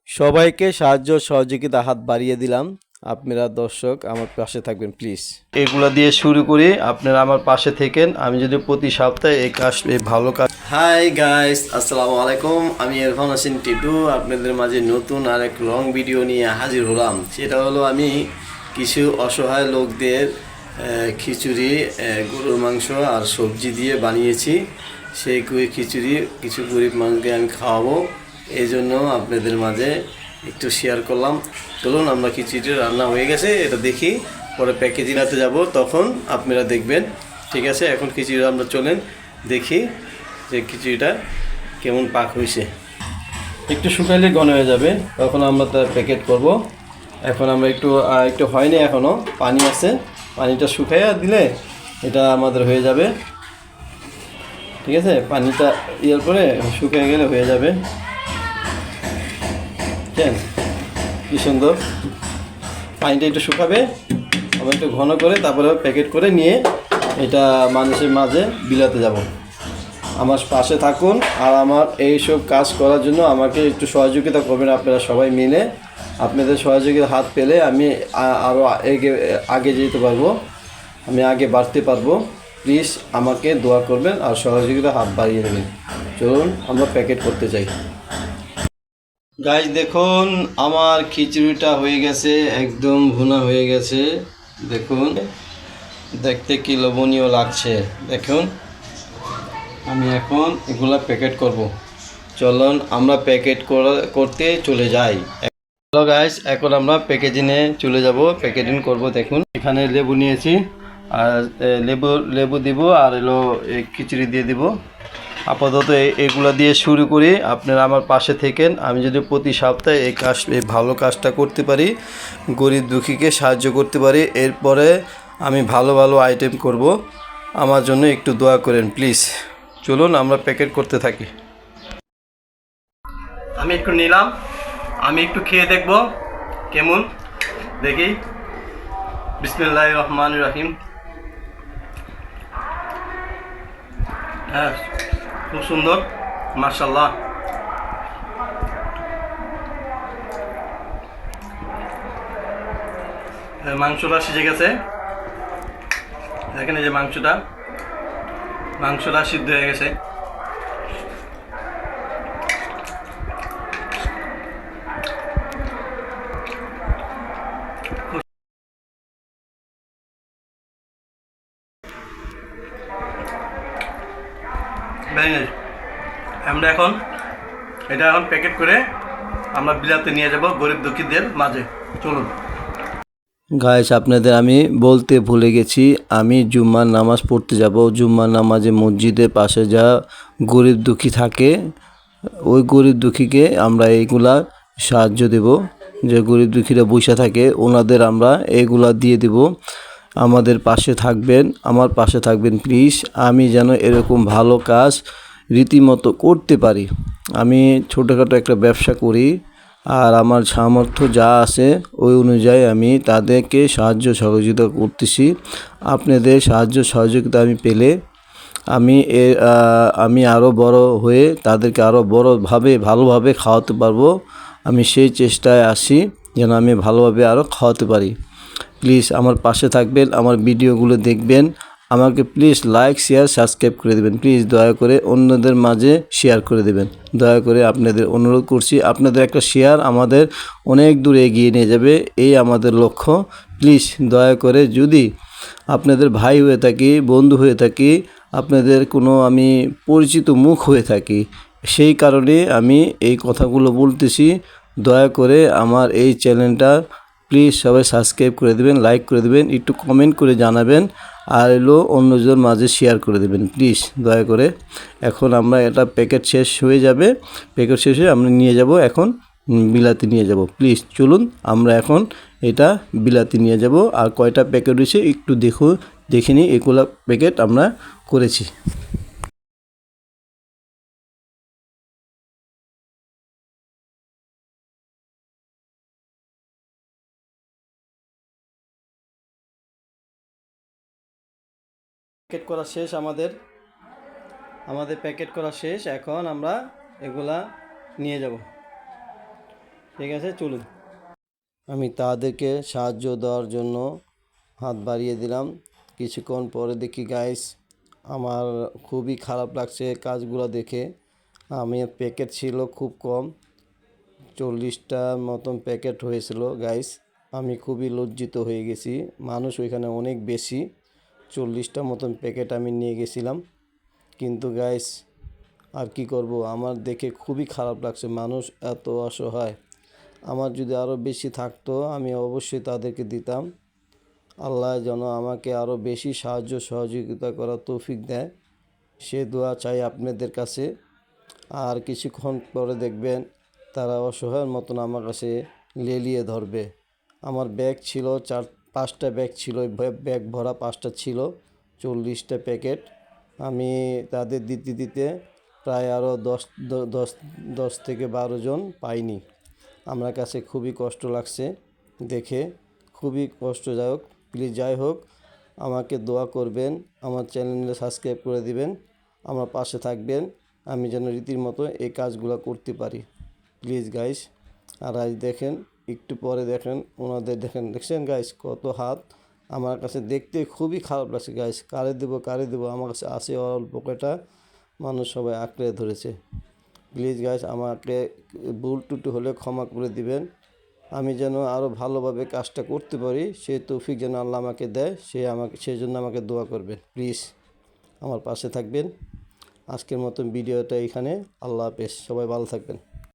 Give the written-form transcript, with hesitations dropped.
সবাইকে সাহায্য সহযোগিতা হাত বাড়িয়ে দিলাম। আপনারা দর্শক আমার পাশে থাকবেন প্লিজ। এগুলা দিয়ে শুরু করি, আপনারা আমার পাশে থেকেন। আমি যদি প্রতি সপ্তাহে এই ভালো কাজ। হাই গাইস, আসসালামু আলাইকুম। আমি ইরফান হোসেন টিটু আপনাদের মাঝে নতুন আর এক লং ভিডিও নিয়ে হাজির হলাম। সেটা হলো আমি কিছু অসহায় লোকদের খিচুড়ি, গরুর মাংস আর সবজি দিয়ে বানিয়েছি। সেই খিচুড়ি কিছু গরিব মানুষকে আমি খাওয়াবো, এই জন্য আপনাদের মাঝে একটু শেয়ার করলাম। চলুন, আমরা খিচুড়ি রান্না হয়ে গেছে এটা দেখি, পরে প্যাকেজিং আনতে যাব, তখন আপনারা দেখবেন। ঠিক আছে, এখন খিচুড়ি আমরা চলেন দেখি যে খিচুড়িটা কেমন পাক হয়েছে। একটু শুকাইলে ঘন হয়ে যাবে, তখন আমরা তার প্যাকেট করব। এখন আমরা একটু হয়নি, এখনও পানি আছে, পানিটা শুকাইয়া দিলে এটা আমাদের হয়ে যাবে। ঠিক আছে, পানিটা ইয়ের পরে শুকিয়ে গেলে হয়ে যাবে। কেন কি সুন্দর, পানিটা একটু শুকাবে, আমরা একটু ঘন করে তারপরে প্যাকেট করে নিয়ে এটা মানুষের মাঝে বিলাতে যাব। আমার পাশে থাকুন, আর আমার এইসব কাজ করার জন্য আমাকে একটু সহযোগিতা করবেন আপনারা সবাই মিলে। আপনাদের সহযোগিতার হাত পেলে আমি আরও আগে যেতে পারবো, আমি আগে বাড়তে পারবো। প্লিজ আমাকে দোয়া করবেন আর সহযোগিতা হাত বাড়িয়ে দেবেন। চলুন আমরা প্যাকেট করতে চাই। গাইস দেখুন, আমার খিচুড়িটা হয়ে গেছে, একদম ভুনা হয়ে গেছে। দেখুন দেখতে কি লোভনীয় লাগছে। দেখুন, আমি এখন এগুলা প্যাকেট করব। চলুন আমরা প্যাকেট করতে চলে যাই। হ্যালো গাইস, এখন আমরা প্যাকেজিংয়ে চলে যাব, প্যাকেজিং করব। দেখুন এখানে লেবু নিয়েছি, আর লেবু দিব, আর এলো খিচুড়ি দিয়ে দিব। আপাতত এগুলো দিয়ে শুরু করি, আপনারা আমার পাশে থেকেন। আমি যদি প্রতি সপ্তাহে এই ভালো কাজটা করতে পারি, গরিব দুঃখীকে সাহায্য করতে পারি, এরপরে আমি ভালো ভালো আইটেম করব। আমার জন্য একটু দোয়া করেন প্লিজ। চলুন আমরা প্যাকেট করতে থাকি। আমি একটু নিলাম, আমি একটু খেয়ে দেখব কেমন, দেখি। বিসমিল্লাহির রহমানির রহিম। হ্যাঁ, খুব সুন্দর, মাশাআল্লাহ। মাংসটা সিজে গেছে, দেখেন এই যে মাংসটা সিদ্ধ হয়ে গেছে। আমরা এখন প্যাকেট করে আমরা বিলাতে নিয়ে যাব গরিব দুঃখীদের মাঝে। চলুন গাইস, আপনাদের আমি বলতে ভুলে গেছি, আমি জুম্মার নামাজ পড়তে যাব। জুম্মার নামাজে মসজিদের পাশে যা গরিব দুঃখী থাকে, ওই গরিব দুঃখীকে আমরা এইগুলা সাহায্য দেব। যে গরিব দুঃখীরা বসে থাকে ওনাদের আমরা এইগুলা দিয়ে দেব। আমাদের পাশে থাকবেন, আমার পাশে থাকবেন প্লিজ। আমি যেন এরকম ভালো কাজ রীতিমতো করতে পারি। আমি ছোটোখাটো একটা ব্যবসা করি, আর আমার সামর্থ্য যা আছে ওই অনুযায়ী আমি তাদেরকে সাহায্য সহযোগিতা করতেছি। আপনাদের সাহায্য সহযোগিতা আমি পেলে আমি আরও বড় হয়ে তাদেরকে আরও ভালোভাবে খাওয়াতে পারবো। আমি সেই চেষ্টায় আছি যেন আমি ভালোভাবে আরও খাওয়াতে পারি। প্লিজ আমার পাশে থাকবেন, আমার ভিডিওগুলো দেখবেন, আমাকে প্লিজ লাইক শেয়ার সাবস্ক্রাইব করে দেবেন। প্লিজ দয়া করে অন্যদের মাঝে শেয়ার করে দেবেন, দয়া করে আপনাদের অনুরোধ করছি। আপনাদের একটা শেয়ার আমাদের অনেক দূর এগিয়ে নিয়ে যাবে, এই আমাদের লক্ষ্য। প্লিজ দয়া করে, যদি আপনাদের ভাই হয়ে থাকি, বন্ধু হয়ে থাকি, আপনাদের কোনো আমি পরিচিত মুখ হয়ে থাকি, সেই কারণে আমি এই কথাগুলো বলতেছি। দয়া করে আমার এই চ্যানেলটা প্লিজ সবাই সাবস্ক্রাইব করে দেবেন, লাইক করে দেবেন, একটু কমেন্ট করে জানাবেন, আর অন্যজন মাঝে শেয়ার করে দেবেন প্লিজ দয়া করে। এখন আমরা এটা প্যাকেট শেষ হয়ে যাবে, প্যাকেট শেষ হয়ে আমরা নিয়ে যাব এখন বিলাতি নিয়ে যাব। প্লিজ চলুন আমরা এখন এটা বিলাতি নিয়ে যাব। আর কয়টা প্যাকেট রয়েছে একটু দেখে নিই। এগুলো প্যাকেট আমরা করেছি। প্যাকেট করা শেষ, আমাদের প্যাকেট করা শেষ। এখন আমরা এগুলা নিয়ে যাব। ঠিক আছে, চলুন। আমি তাদেরকে সাহায্য দেওয়ার জন্য হাত বাড়িয়ে দিলাম। কিছুক্ষণ পরে দেখি গাইস, আমার খুবই খারাপ লাগছে কাজগুলো দেখে। আমি প্যাকেট ছিল খুব কম, 40টা মতন প্যাকেট হয়েছিল গাইস। আমি খুবই লজ্জিত হয়ে গেছি, মানুষ ওইখানে অনেক বেশি। 40টা মতন প্যাকেট আমি নিয়ে গেছিলাম, কিন্তু গাইস আর কি করব, আমার দেখে খুবই খারাপ লাগছে, মানুষ এত অসহায়। আমার যদি আরও বেশি থাকতো আমি অবশ্যই তাদেরকে দিতাম। আল্লাহ যেন আমাকে আরও বেশি সাহায্য সহযোগিতা করার তৌফিক দেয়, সে দোয়া চাই আপনাদের কাছে। আর কিছুক্ষণ পরে দেখবেন তারা অসহায়ের মতন আমার কাছে লেলিয়ে ধরবে। আমার ব্যাগ ছিল 4-5টা ব্যাগ ছিল, ব্যাগ ভরা 5টা ছিল, 40টা প্যাকেট। আমি তাদের দিতে দিতে প্রায় আরও 10 থেকে 12 জন পাইনি। আমার কাছে খুবই কষ্ট লাগছে দেখে, খুবই কষ্টদায়ক। প্লিজ যাই হোক, আমাকে দোয়া করবেন, আমার চ্যানেলে সাবস্ক্রাইব করে দিবেন, আমার পাশে থাকবেন, আমি যেন রীতির মতো এই কাজগুলো করতে পারি। Please guys. আর আজ দেখেন, একটু পরে দেখেন ওনাদের, দেখছেন গাইস কত হাত। আমার কাছে দেখতে খুবই খারাপ লাগছে গাইস। কারে দেবো, আমার কাছে আসে অল্প কয়টা মানুষ, সবাই আঁকড়ে ধরেছে। প্লিজ গাইস, আমাকে ভুল টুটি হলে ক্ষমা করে দিবেন। আমি যেন আরও ভালোভাবে কাজটা করতে পারি, সে তৌফিক যেন আল্লাহ আমাকে দেয়, সেই জন্য আমাকে দোয়া করবেন। প্লিজ আমার পাশে থাকবেন। আজকের মতন ভিডিওটা এখানে। আল্লাহ হাফেজ, সবাই ভালো থাকবেন।